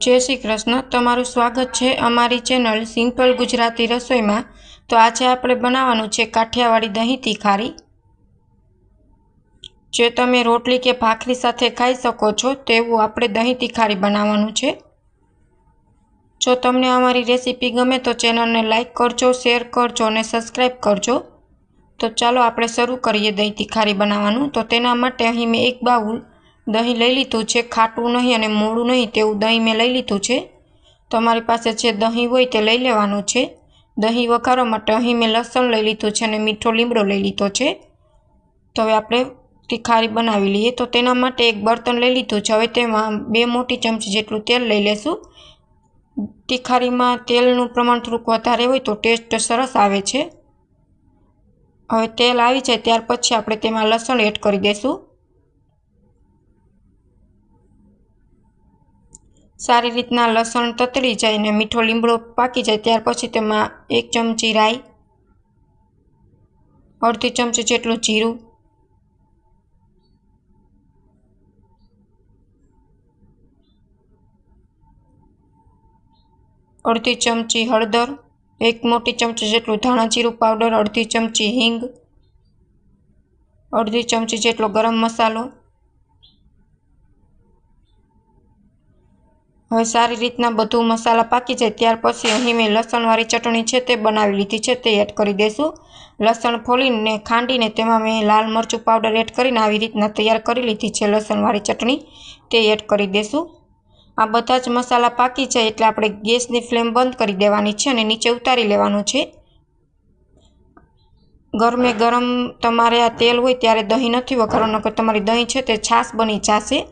जय श्री कृष्ण। तमारुं स्वागत है अमारी चेनल सिंपल गुजराती रसोई में। तो आज आपणे बनाववानुं छे काठियावाड़ी दही तीखारी, जे तमे रोटली के भाखरी साथे खाई सको छो तेवुं आपणे दही तीखारी बनाववानुं छे। जो तमने अमारी रेसिपी गमे तो चेनल ने लाइक करजो, शेर करजो और सब्सक्राइब करजो। तो चलो आपणे शरू करीए दही तीखारी बनाववानुं। तो तेना माटे अहीं मैं एक बाउल दही लई लीधुं छे। खाटुं नहीं अने मोडुं नहीं तेवुं दही मैं लई लीधुं छे। तमारी पासे जे दही होय ते लई लेवानुं छे। दही वघारवा माटे अहीं मैं लसण लई लीधुं छे अने मीठो લીમડો लई लीधो छे। तो हवे आपणे तीखारी बनावी लईए। तो तेना माटे एक बर्तन लई लीधुं छे। हवे तेमां 2 मोटी चमची जेटલું तेल लई लेशुं। तीखारीमां तेलनुं प्रमाण थोडुंक वधारे होय तो टेस्ट सरस आवे छे। हवे तेल आवी जाय त्यार पछी आपणे तेमां लसण एड करी देशुं। सारी रीतना लसण ततड़ी जाए ने मीठो લીમડો पाकी जाए त्यार पछी तेमां 1 चमची राई, अर्धी चमची जेटલું जीरुं, अर्धी चमची हळदर, 1 मोटी चमची जेटલું धाणा जीरुं पाउडर, अर्धी चमची हींग, अर्धी चमची जेटलो गरम मसालो। हवे सारी रीतना बधुं मसाला पाकी जाए त्यार पछी अहीं मैं लसणवाળી चटणी छे ते बनावी लीधी छे ते एड करी देशुं। लसण फोलीने खांडीने तेमां मैं लाल मरचुं पाउडर एड करीने आवी रीतना तैयार करी लीधी छे लसणवाળી चटणी ते एड करी देशुं। आ बधा ज मसाला पाकी जाए एटले आपणे गैसनी फ्लेम बंध करी देवानी छे अने नीचे उतारी लेवानुं छे। गरमे गरम तमारे आ तेल होय त्यारे दही नथी वघारवानुं, नकर तमारी दही छे ते छाश बनी जाशे।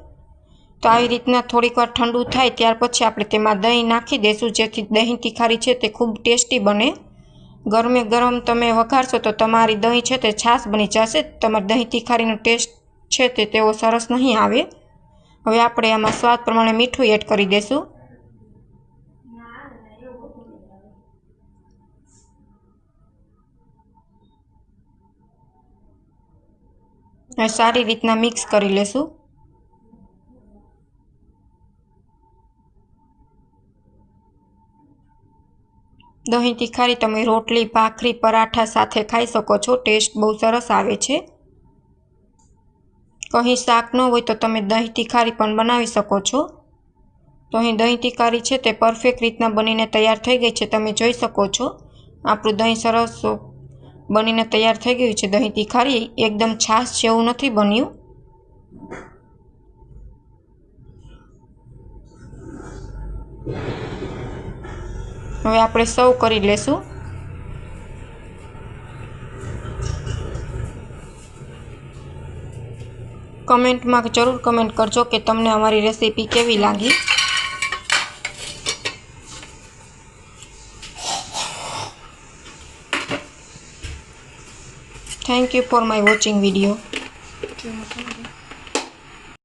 तो आ रीतना थोड़ीक वार ठंडू थाय त्यार पछी आपणे तेमां दही नाखी देशुं, जेथी दही तीखारी छे ते खूब टेस्टी बने। गरमे गरम तमे वघारशो तो तमारी दही छे ते छाश बनी जशे। तमारी दही तीखारीनो टेस्ट छे ते तेवो सरस नहीं आवे। हवे आपणे आमां स्वाद प्रमाणे मीठुं एड करी देशुं। सारी रीतना मिक्स करी लेशुं। दही तीखारी तमे रोटली, भाखरी, पराठा साथे खाई सको छो। टेस्ट बहुत सरस आवे छे। कहीं शाक न होय तो तमे दही तीखारी पण बनावी सको छो। तो अहीं दही तीखारी छे ते परफेक्ट रीतना बनीने तैयार थई गई छे। तमे जोई सको छो आपणुं दही सरस बनीने तैयार थई गयुं छे। दही तीखारी एकदम छाश जेवुं नथी बन्युं। हवे आपणे सर्व करी लेशुं। कमेंट में जरूर कमेंट करजो कि तमने अमारी रेसिपी केवी लागी। Thank you for my watching video.